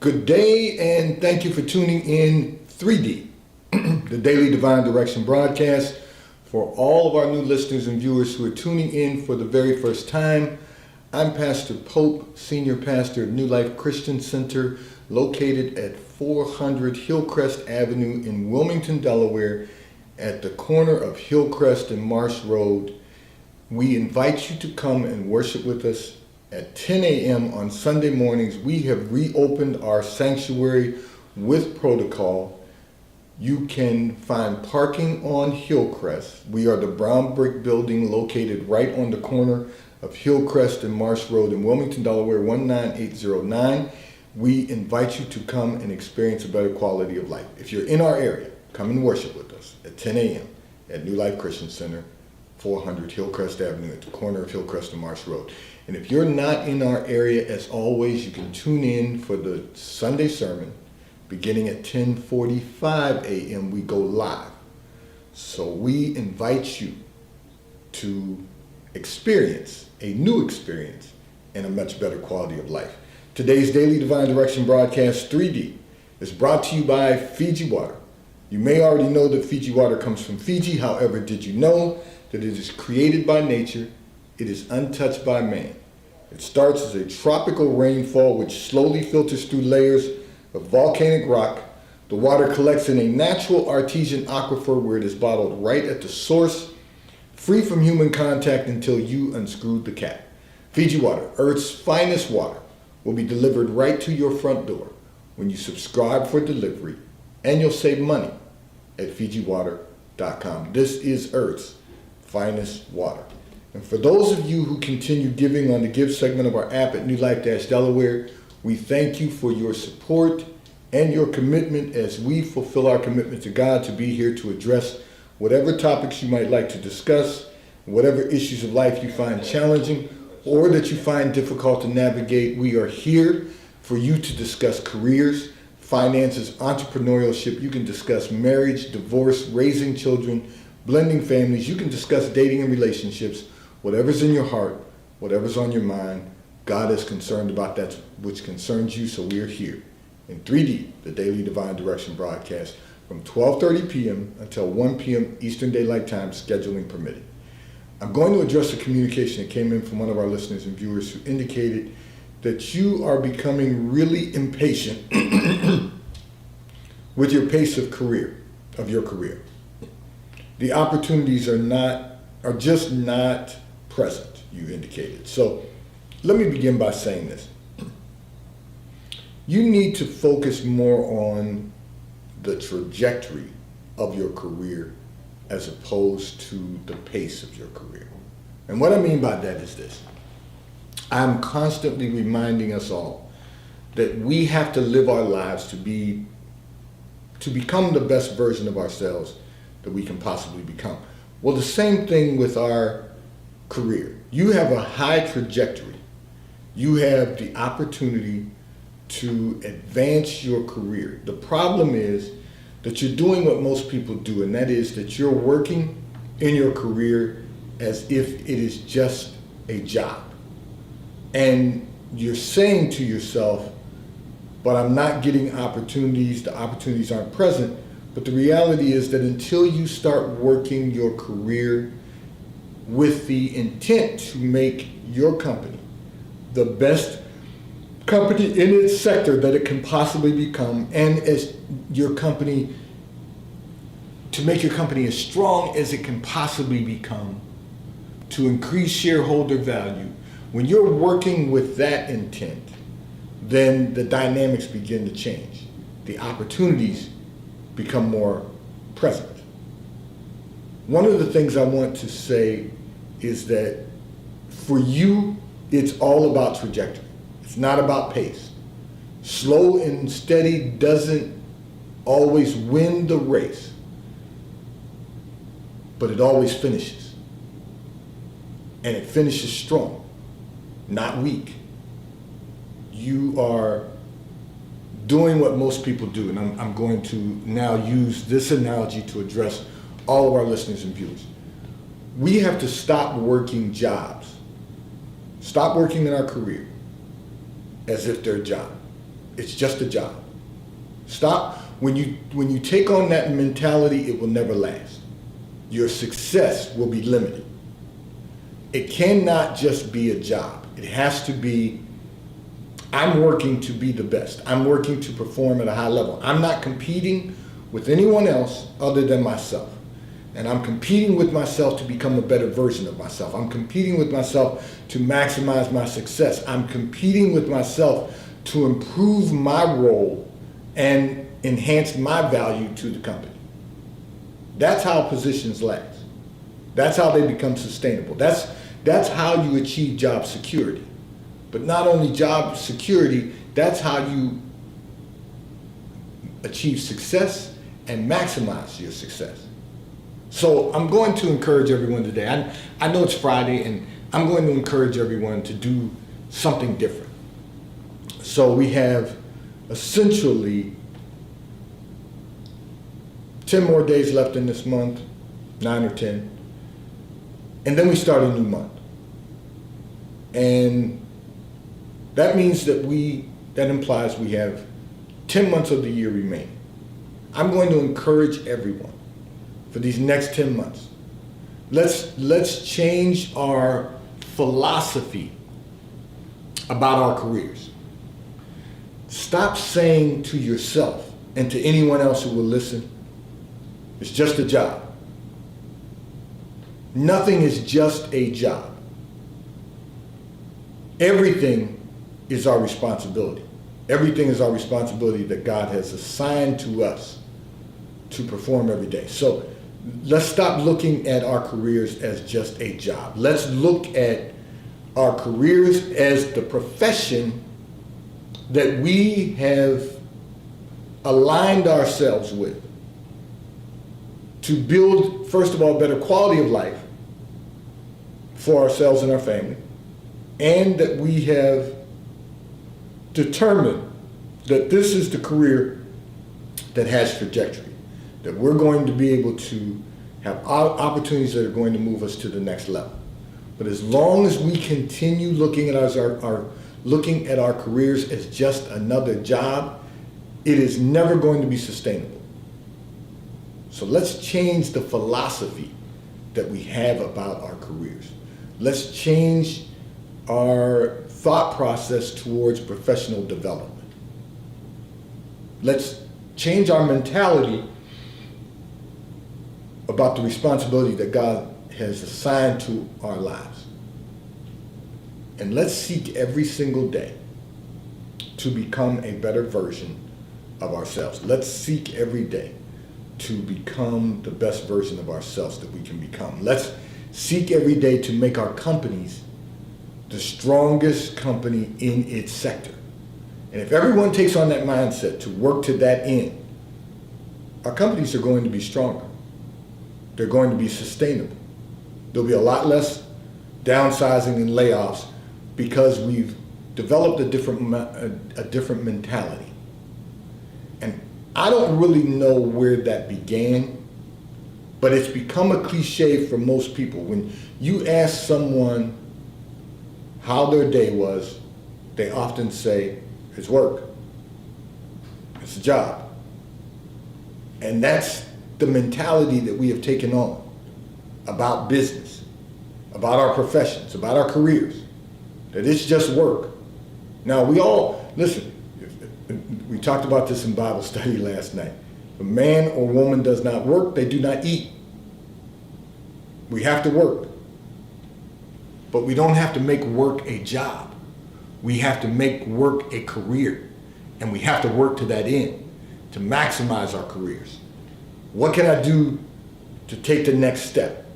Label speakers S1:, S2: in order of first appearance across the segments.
S1: Good day, and thank you for tuning in 3D, the Daily Divine Direction broadcast. For all of our new listeners and viewers who are tuning in for the very first time, I'm Pastor Pope, Senior Pastor of New Life Christian Center, located at 400 Hillcrest Avenue in Wilmington, Delaware, at the corner of Hillcrest and Marsh Road. We invite you to come and worship with us at 10 a.m. on Sunday mornings. We have reopened our sanctuary with protocol. You can find parking on Hillcrest. We are the brown brick building located right on the corner of Hillcrest and Marsh Road in Wilmington, Delaware, 19809. We invite you to come and experience a better quality of life. If you're in our area, come and worship with us at 10 a.m. at New Life Christian Center, 400 Hillcrest Avenue at the corner of Hillcrest and Marsh Road. And if you're not in our area, as always, you can tune in for the Sunday sermon beginning at 10:45 a.m. We go live. So we invite you to experience a new experience and a much better quality of life. Today's Daily Divine Direction broadcast 3D is brought to you by Fiji Water. You may already know that Fiji Water comes from Fiji. However, did you know that it is created by nature? It is untouched by man. It starts as a tropical rainfall which slowly filters through layers of volcanic rock. The water collects in a natural artesian aquifer where it is bottled right at the source, free from human contact until you unscrewed the cap. Fiji Water, Earth's finest water, will be delivered right to your front door when you subscribe for delivery, and you'll save money at FijiWater.com. This is Earth's finest water. And for those of you who continue giving on the Give segment of our app at New Life-Delaware, we thank you for your support and your commitment as we fulfill our commitment to God to be here to address whatever topics you might like to discuss, whatever issues of life you find challenging or that you find difficult to navigate. We are here for you to discuss careers, finances, entrepreneurship. You can discuss marriage, divorce, raising children, blending families. You can discuss dating and relationships. Whatever's in your heart, whatever's on your mind, God is concerned about that which concerns you, so we are here in 3D, the Daily Divine Direction broadcast, from 12:30 p.m. until 1 p.m. Eastern Daylight Time, scheduling permitted. I'm going to address a communication that came in from one of our listeners and viewers who indicated that you are becoming really impatient with your pace of your career. The opportunities are just not present, you indicated. So let me begin by saying this. You need to focus more on the trajectory of your career as opposed to the pace of your career. And what I mean by that is this. I'm constantly reminding us all that we have to live our lives to become the best version of ourselves that we can possibly become. Well, the same thing with our career. You have a high trajectory. You have the opportunity to advance your career. The problem is that you're doing what most people do, and that is that you're working in your career as if it is just a job. And you're saying to yourself, but I'm not getting opportunities, the opportunities aren't present. But the reality is that until you start working your career with the intent to make your company the best company in its sector that it can possibly become, and as your company, to make your company as strong as it can possibly become, to increase shareholder value, when you're working with that intent, then the dynamics begin to change. The opportunities become more present. One of the things I want to say is that for you, it's all about trajectory. It's not about pace. Slow and steady doesn't always win the race, but it always finishes. And it finishes strong, not weak. You are doing what most people do, and I'm going to now use this analogy to address all of our listeners and viewers. We have to stop working jobs, stop working in our career as if they're a job. It's just a job. Stop. When you take on that mentality, it will never last. Your success will be limited. It cannot just be a job. It has to be, I'm working to be the best. I'm working to perform at a high level. I'm not competing with anyone else other than myself. And I'm competing with myself to become a better version of myself. I'm competing with myself to maximize my success. I'm competing with myself to improve my role and enhance my value to the company. That's how positions last. That's how they become sustainable. That's how you achieve job security. But not only job security, that's how you achieve success and maximize your success. So I'm going to encourage everyone today. I know it's Friday, and I'm going to encourage everyone to do something different. So we have essentially 10 more days left in this month, 9 or 10. And then we start a new month. And that means that implies we have 10 months of the year remaining. I'm going to encourage everyone for these next 10 months. Let's change our philosophy about our careers. Stop saying to yourself and to anyone else who will listen, it's just a job. Nothing is just a job. Everything is our responsibility. Everything is our responsibility that God has assigned to us to perform every day. So let's stop looking at our careers as just a job. Let's look at our careers as the profession that we have aligned ourselves with to build, first of all, better quality of life for ourselves and our family, and that we have determined that this is the career that has trajectory, that we're going to be able to have opportunities that are going to move us to the next level. But as long as we continue looking at our careers as just another job, it is never going to be sustainable. So let's change the philosophy that we have about our careers. Let's change our thought process towards professional development. Let's change our mentality about the responsibility that God has assigned to our lives. And let's seek every single day to become a better version of ourselves. Let's seek every day to become the best version of ourselves that we can become. Let's seek every day to make our companies the strongest company in its sector. And if everyone takes on that mindset to work to that end, our companies are going to be stronger. They're going to be sustainable. There'll be a lot less downsizing and layoffs because we've developed a different mentality. And I don't really know where that began, but it's become a cliche for most people. When you ask someone how their day was, they often say, it's work, it's a job. And that's the mentality that we have taken on about business, about our professions, about our careers, that it's just work. Now listen, we talked about this in Bible study last night. If a man or woman does not work, they do not eat. We have to work. But we don't have to make work a job. We have to make work a career. And we have to work to that end, to maximize our careers. What can I do to take the next step?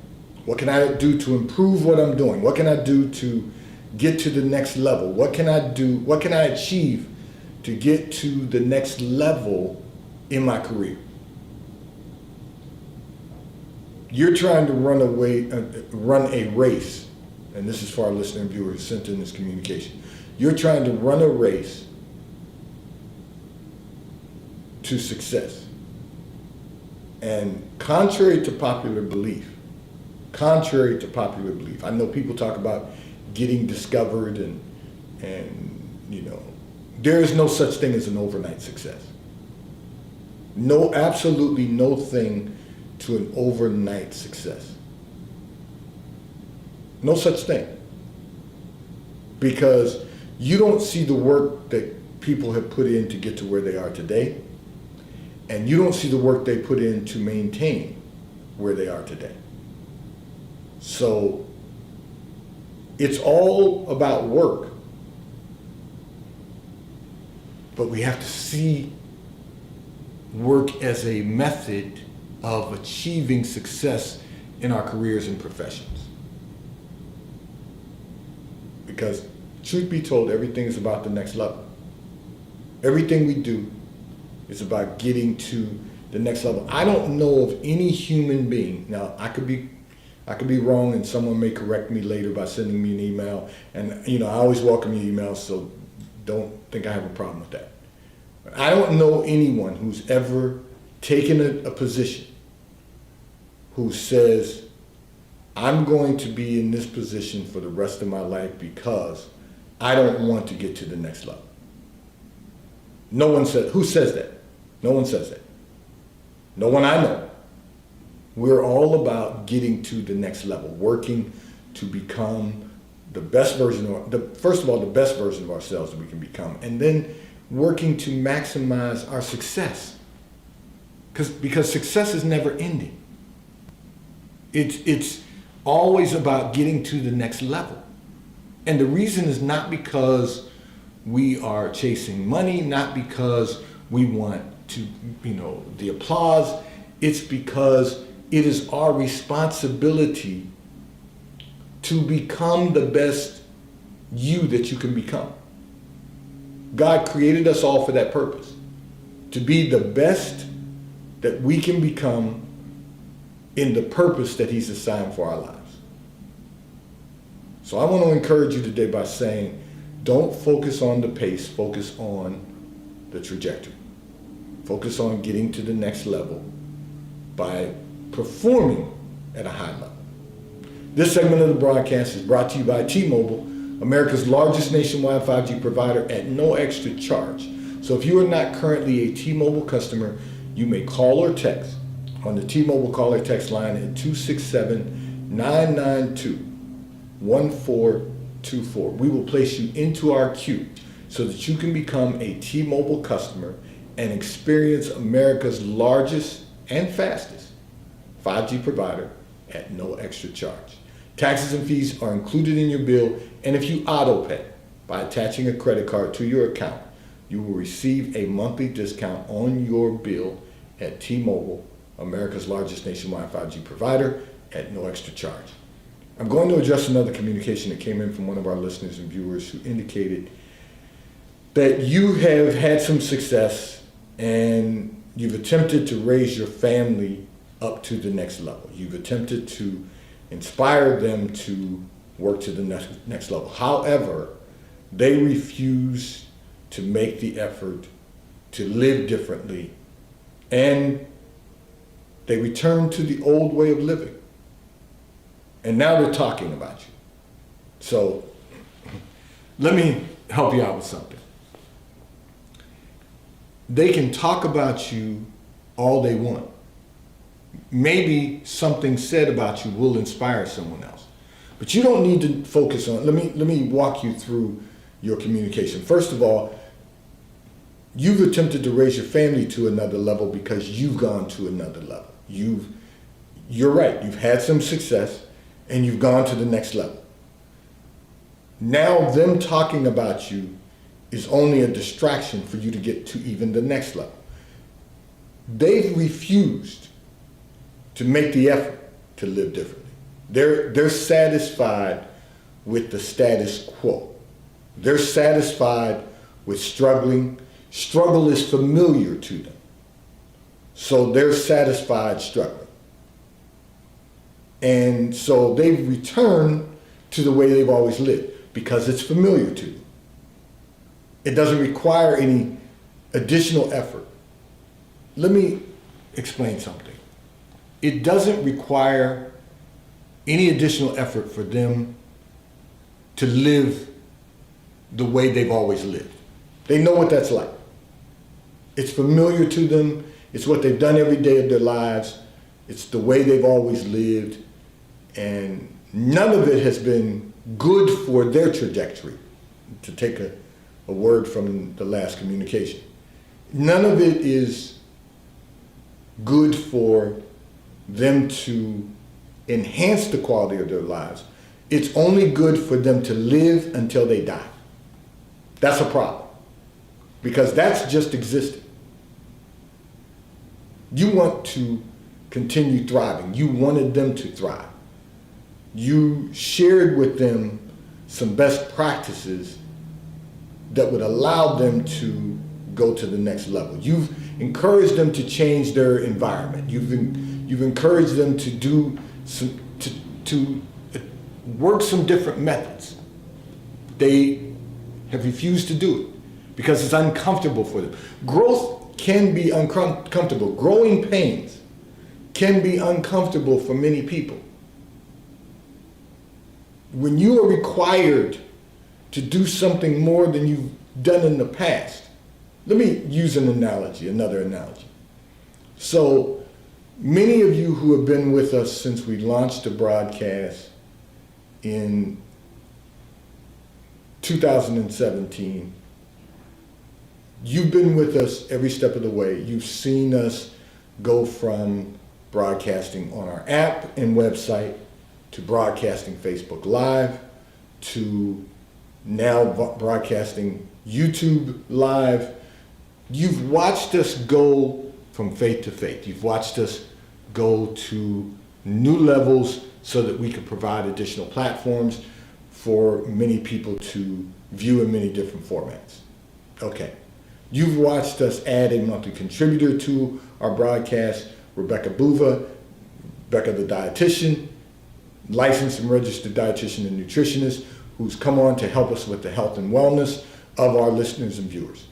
S1: What can I do to improve what I'm doing? What can I do to get to the next level? What can I do? What can I achieve to get to the next level in my career? You're trying to run a race, and this is for our listener and viewers sent in this communication. You're trying to run a race to success. And contrary to popular belief, I know people talk about getting discovered and There is no such thing as an overnight success. No, absolutely no thing to an overnight success. No such thing. Because you don't see the work that people have put in to get to where they are today, and you don't see the work they put in to maintain where they are today. So it's all about work, but we have to see work as a method of achieving success in our careers and professions. Because truth be told, everything is about the next level. Everything we do is about getting to the next level. I don't know of any human being, now I could be wrong, and someone may correct me later by sending me an email, and I always welcome your emails, so don't think I have a problem with that. But I don't know anyone who's ever taken a position who says, I'm going to be in this position for the rest of my life because I don't want to get to the next level. No one says, who says that? No one says that. No one I know. We're all about getting to the next level, working to become the best version first of all, the best version of ourselves that we can become, and then working to maximize our success. Because success is never ending. It's always about getting to the next level. And the reason is not because we are chasing money, not because we want to, the applause. It's because it is our responsibility to become the best you that you can become. God created us all for that purpose, to be the best that we can become in the purpose that He's assigned for our lives. So I want to encourage you today by saying, don't focus on the pace, focus on the trajectory. Focus on getting to the next level by performing at a high level. This segment of the broadcast is brought to you by T-Mobile, America's largest nationwide 5G provider at no extra charge. So if you are not currently a T-Mobile customer, you may call or text on the T-Mobile call or text line at 267-992-1424. We will place you into our queue so that you can become a T-Mobile customer and experience America's largest and fastest 5G provider at no extra charge. Taxes and fees are included in your bill, and if you auto pay by attaching a credit card to your account, you will receive a monthly discount on your bill at T-Mobile, America's largest nationwide 5G provider at no extra charge. I'm going to address another communication that came in from one of our listeners and viewers who indicated that you have had some success and you've attempted to raise your family up to the next level. You've attempted to inspire them to work to the next level. However, they refuse to make the effort to live differently, and they return to the old way of living. And now they're talking about you. So let me help you out with something. They can talk about you all they want. Maybe something said about you will inspire someone else. But you don't need to focus on, let me walk you through your communication. First of all, you've attempted to raise your family to another level because you've gone to another level. You're right, you've had some success and you've gone to the next level. Now them talking about you is only a distraction for you to get to even the next level. They've refused to make the effort to live differently. They're satisfied with the status quo. They're satisfied with struggling. Struggle is familiar to them. So they're satisfied struggling. And so they've returned to the way they've always lived because it's familiar to them. It doesn't require any additional effort. Let me explain something. It doesn't require any additional effort for them to live the way they've always lived. They know what that's like. It's familiar to them. It's what they've done every day of their lives. It's the way they've always lived. And none of it has been good for their trajectory, to take a word from the last communication. None of it is good for them to enhance the quality of their lives. It's only good for them to live until they die. That's a problem, because that's just existing. You want to continue thriving. You wanted them to thrive. You shared with them some best practices that would allow them to go to the next level. You've encouraged them to change their environment. You've encouraged them to do some, to work some different methods. They have refused to do it because it's uncomfortable for them. Growth can be uncomfortable. Growing pains can be uncomfortable for many people. When you are required to do something more than you've done in the past, let me use an analogy, another analogy. So many of you who have been with us since we launched the broadcast in 2017, you've been with us every step of the way. You've seen us go from broadcasting on our app and website to broadcasting Facebook Live to now broadcasting YouTube Live. You've watched us go from faith to faith. You've watched us go to new levels so that we could provide additional platforms for many people to view in many different formats. Okay. You've watched us add a monthly contributor to our broadcast, Rebecca Buva, Becca the dietitian, licensed and registered dietitian and nutritionist, who's come on to help us with the health and wellness of our listeners and viewers.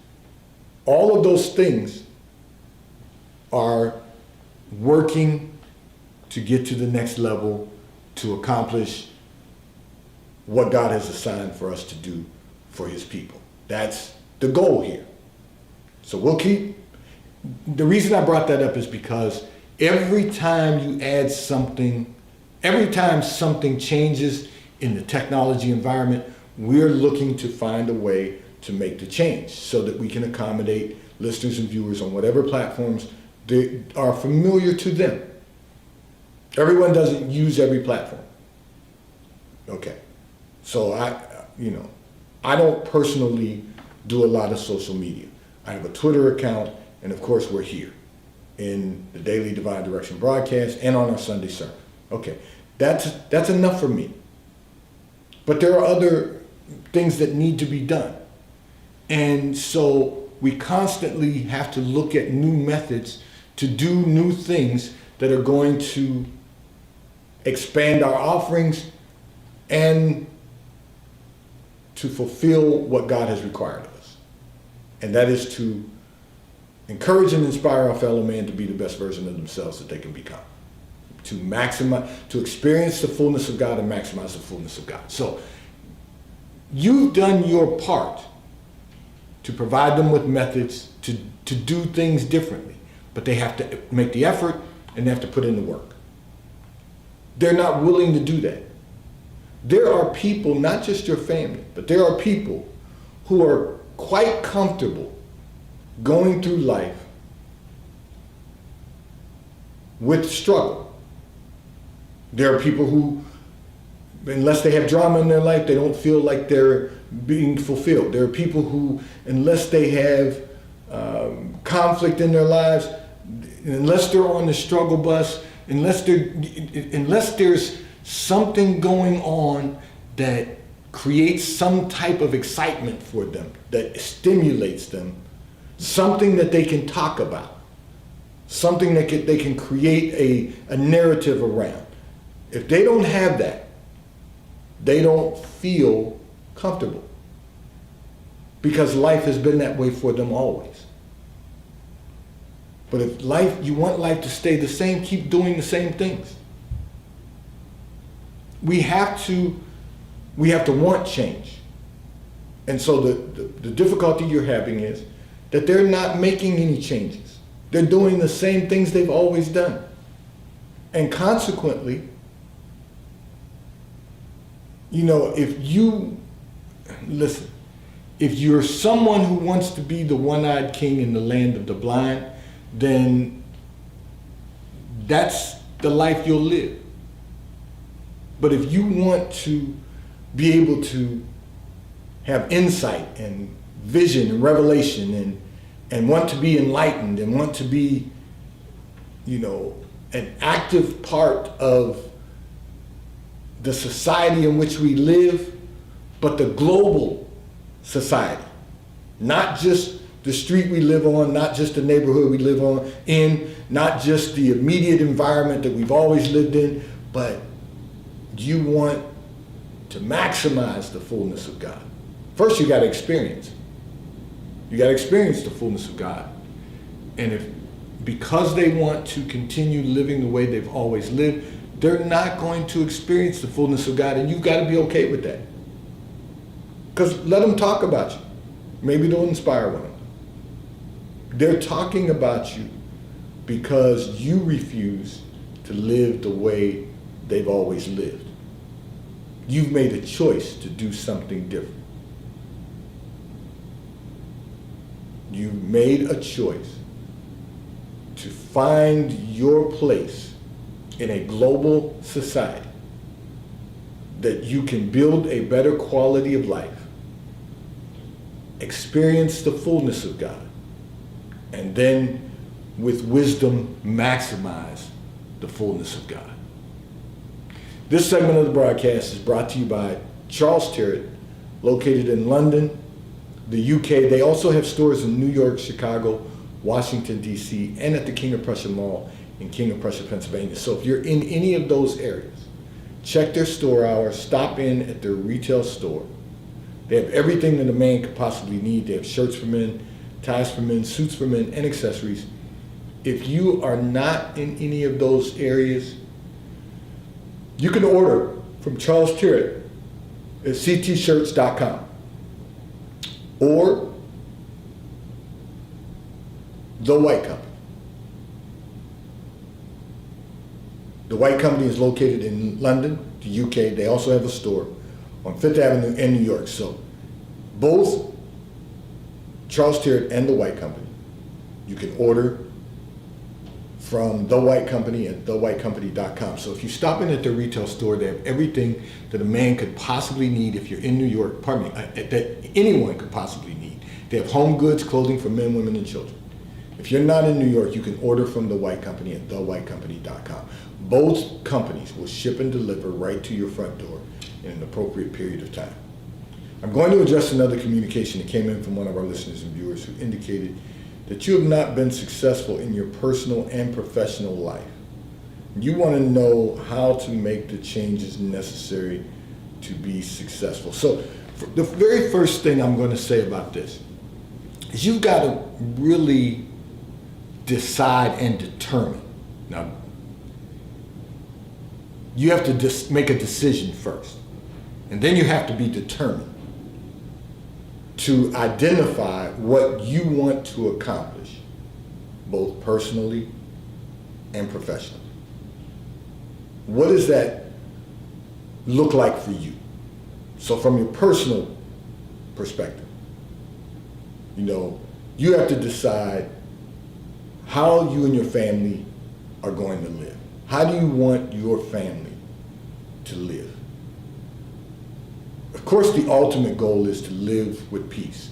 S1: All of those things are working to get to the next level, to accomplish what God has assigned for us to do for his people. That's the goal here. So we'll keep, the reason I brought that up is because every time you add something, every time something changes in the technology environment, we're looking to find a way to make the change so that we can accommodate listeners and viewers on whatever platforms that are familiar to them. Everyone doesn't use every platform. Okay. So I don't personally do a lot of social media. I have a Twitter account, and of course we're here in the Daily Divine Direction broadcast and on our Sunday sermon. Okay, that's enough for me. But there are other things that need to be done. And so we constantly have to look at new methods to do new things that are going to expand our offerings and to fulfill what God has required of us. And that is to encourage and inspire our fellow man to be the best version of themselves that they can become. To maximize, to experience the fullness of God and maximize the fullness of God. So you've done your part to provide them with methods to do things differently, but they have to make the effort and they have to put in the work. They're not willing to do that. There are people, not just your family, but there are people who are quite comfortable going through life with struggle. There are people who, unless they have drama in their life, they don't feel like they're being fulfilled. There are people who, unless they have conflict in their lives, unless they're on the struggle bus, unless there's something going on that creates some type of excitement for them, that stimulates them, something that they can talk about, something that they can create a narrative around. If they don't have that, they don't feel comfortable, because life has been that way for them always. But if you want life to stay the same, keep doing the same things. We have to want change. And so the difficulty you're having is that they're not making any changes. They're doing the same things they've always done. And consequently, if you're someone who wants to be the one-eyed king in the land of the blind, then that's the life you'll live. But if you want to be able to have insight and vision and revelation and want to be enlightened and want to be, an active part of the society in which we live, but the global society, not just the street we live on, not just the neighborhood we live not just the immediate environment that we've always lived in, but you want to maximize the fullness of God. First, you got to experience. You got to experience the fullness of God. And because they want to continue living the way they've always lived, they're not going to experience the fullness of God, and you've got to be okay with that. Because let them talk about you. Maybe they'll inspire one of them. They're talking about you because you refuse to live the way they've always lived. You've made a choice to do something different. You made a choice to find your place in a global society that you can build a better quality of life, experience the fullness of God, and then with wisdom maximize the fullness of God. This segment of the broadcast is brought to you by Charles Tyrwhitt, located in London, the UK. They also have stores in New York, Chicago, Washington, D.C., and at the King of Prussia Mall in King of Prussia, Pennsylvania. So if you're in any of those areas, check their store hours, stop in at their retail store. They have everything that a man could possibly need. They have shirts for men, ties for men, suits for men, and accessories. If you are not in any of those areas, you can order from Charles Tyrwhitt at ctshirts.com or The White Company. The White Company is located in London, the UK. They also have a store on Fifth Avenue in New York. So both Charles Tyrwhitt and The White Company, you can order from The White Company at thewhitecompany.com. So if you stop in at their retail store, they have everything that a man could possibly need if you're in New York, that anyone could possibly need. They have home goods, clothing for men, women, and children. If you're not in New York, you can order from The White Company at thewhitecompany.com. Both companies will ship and deliver right to your front door in an appropriate period of time. I'm going to address another communication that came in from one of our listeners and viewers who indicated that you have not been successful in your personal and professional life. You want to know how to make the changes necessary to be successful. So the very first thing I'm going to say about this is you've got to really decide and determine. Now, you have to make a decision first, and then you have to be determined to identify what you want to accomplish, both personally and professionally. What does that look like for you? So from your personal perspective, you have to decide how you and your family are going to live. How do you want your family to live? Of course, the ultimate goal is to live with peace,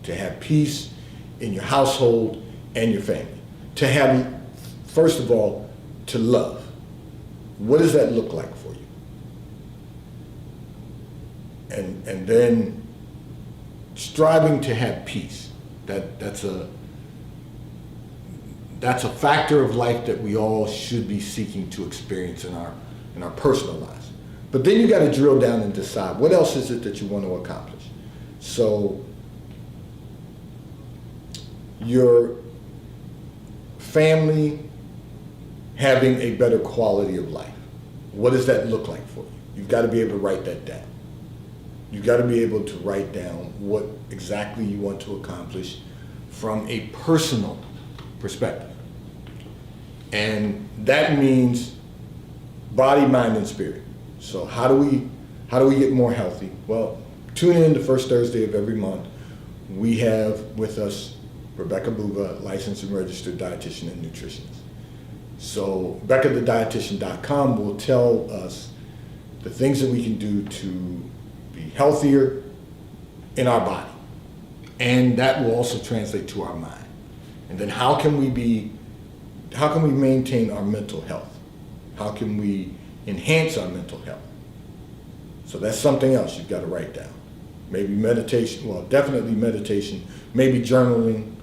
S1: to have peace in your household and your family, to have, first of all, to love. What does that look like for you? And then striving to have peace. That's a factor of life that we all should be seeking to experience in our personal lives. But then you got to drill down and decide what else is it that you want to accomplish. So your family having a better quality of life. What does that look like for you? You've got to be able to write that down. You got to be able to write down what exactly you want to accomplish from a personal perspective. And that means body, mind, and spirit. So how do we get more healthy? Well, tune in the first Thursday of every month. We have with us Rebecca Buba, licensed and registered dietitian and nutritionist. So BeccaTheDietitian.com will tell us the things that we can do to be healthier in our body. And that will also translate to our mind. And then how can we maintain our mental health? How can we enhance our mental health? So that's something else you've got to write down. Maybe meditation, well, definitely meditation, maybe journaling.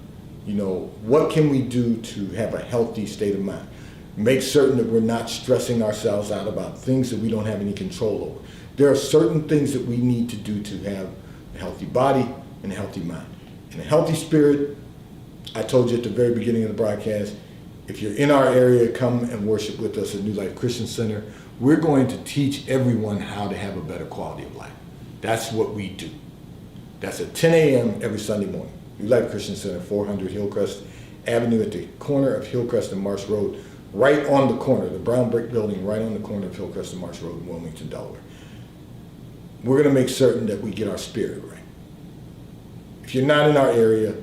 S1: You know, what can we do to have a healthy state of mind? Make certain that we're not stressing ourselves out about things that we don't have any control over. There are certain things that we need to do to have a healthy body and a healthy mind. And a healthy spirit, I told you at the very beginning of the broadcast, if you're in our area, come and worship with us at New Life Christian Center. We're going to teach everyone how to have a better quality of life. That's what we do. That's at 10 a.m. every Sunday morning. New Life Christian Center, 400 Hillcrest Avenue at the corner of Hillcrest and Marsh Road, right on the corner, the brown brick building right on the corner of Hillcrest and Marsh Road in Wilmington, Delaware. We're going to make certain that we get our spirit right. If you're not in our area,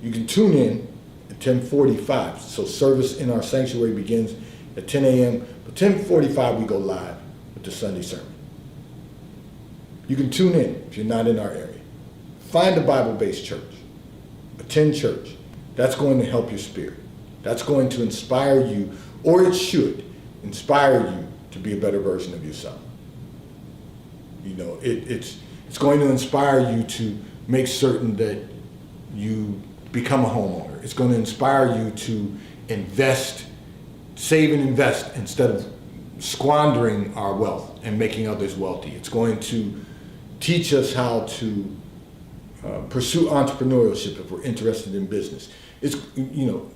S1: you can tune in at 10:45. So service in our sanctuary begins at 10 a.m., but 10:45 we go live with the Sunday sermon. You can tune in if you're not in our area. Find a Bible-based church. Attend church. That's going to help your spirit. That's going to inspire you, or it should inspire you to be a better version of yourself. You know, it's going to inspire you to make certain that you become a homeowner. It's going to inspire you to invest, save and invest instead of squandering our wealth and making others wealthy. It's going to teach us how to pursue entrepreneurship if we're interested in business. It's, you know,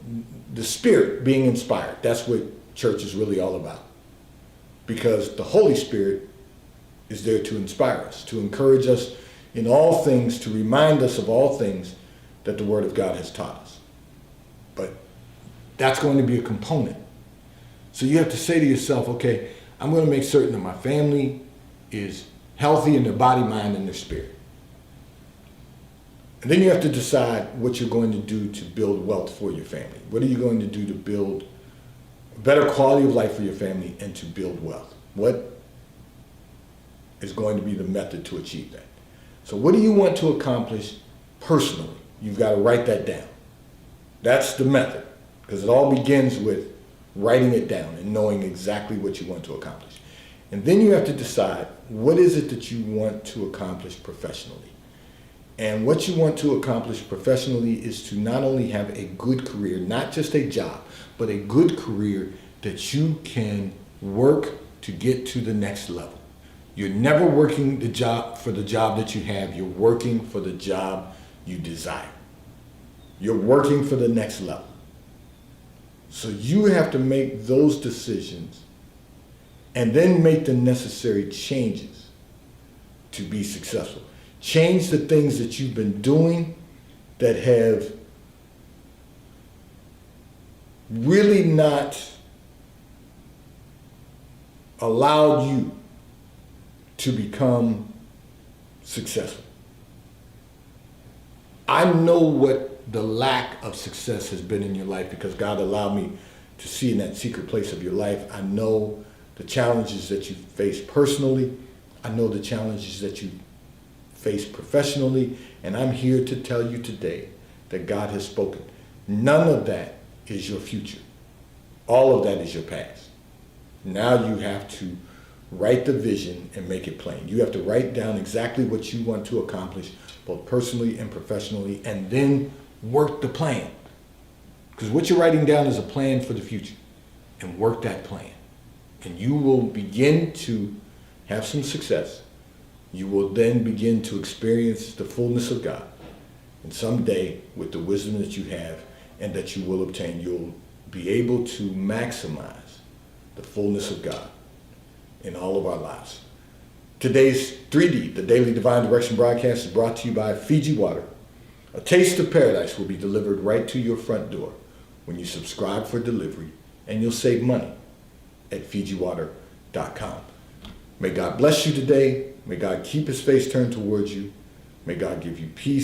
S1: the spirit being inspired. That's what church is really all about. Because the Holy Spirit is there to inspire us, to encourage us in all things, to remind us of all things that the Word of God has taught us. But that's going to be a component. So you have to say to yourself, okay, I'm going to make certain that my family is healthy in their body, mind, and their spirit. And then you have to decide what you're going to do to build wealth for your family. What are you going to do to build a better quality of life for your family and to build wealth? What is going to be the method to achieve that? So what do you want to accomplish personally? You've got to write that down. That's the method, because it all begins with writing it down and knowing exactly what you want to accomplish. And then you have to decide what is it that you want to accomplish professionally. And what you want to accomplish professionally is to not only have a good career, not just a job, but a good career that you can work to get to the next level. You're never working the job for the job that you have. You're working for the job you desire. You're working for the next level. So you have to make those decisions and then make the necessary changes to be successful. Change the things that you've been doing that have really not allowed you to become successful. I know what the lack of success has been in your life because God allowed me to see in that secret place of your life. I know the challenges that you face personally. I know the challenges that you face professionally, and I'm here to tell you today that God has spoken. None of that is your future. All of that is your past. Now you have to write the vision and make it plain. You have to write down exactly what you want to accomplish, both personally and professionally, and then work the plan. Because what you're writing down is a plan for the future, and work that plan. And you will begin to have some success. You will then begin to experience the fullness of God. And someday, with the wisdom that you have and that you will obtain, you'll be able to maximize the fullness of God in all of our lives. Today's 3D, the Daily Divine Direction broadcast, is brought to you by Fiji Water. A taste of paradise will be delivered right to your front door when you subscribe for delivery, and you'll save money at FijiWater.com. May God bless you today. May God keep his face turned towards you. May God give you peace